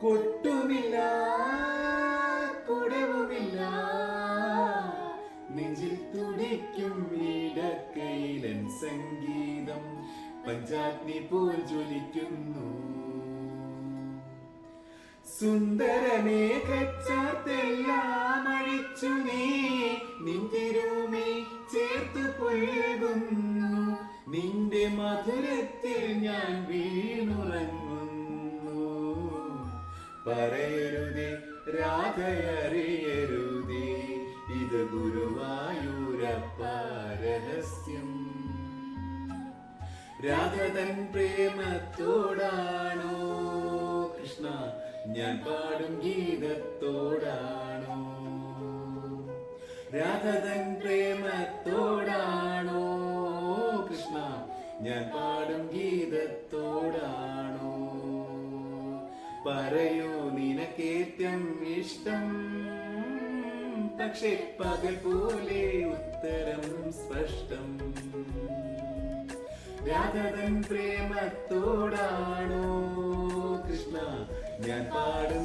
കൊട്ടുമില്ല കുടവുമില്ല, നെഞ്ചിൽ തുടിക്കും ഇടക്കയിലൻ സംഗീതം പഞ്ചാഗ്നി പോൽ ജ്വലിക്കുന്നു. സുന്ദരമേഘച്ചാർത്തെല്ലാം അഴിച്ചു നീ നിന്തിരുമേ ചേർത്തു പുൽകുന്നു. നിന്റെ മധുരത്തിൽ ഞാൻ വീണുറങ്ങുന്നു. പറയരുതേ രാധയറിയരുതേ, ഇത് ഗുരുവായൂരപ്പ രഹസ്യം. രാധ തൻ പ്രേമത്തോടാണോ കൃഷ്ണ ഞാൻ പാടും ഗീതത്തോടാണോ? രാധ തൻ പ്രേമത്തോടാണോ കൃഷ്ണ ഞാൻ പാടും ഗീതത്തോടാണോ? പറയൂ നിനക്കേറ്റം ഇഷ്ടം, പക്ഷേ പകൽ പോലെ ഉത്തരം സ്പഷ്ടം. രാധതൻ പ്രേമത്തോടാണോ കൃഷ്ണ ഞാൻ പാടും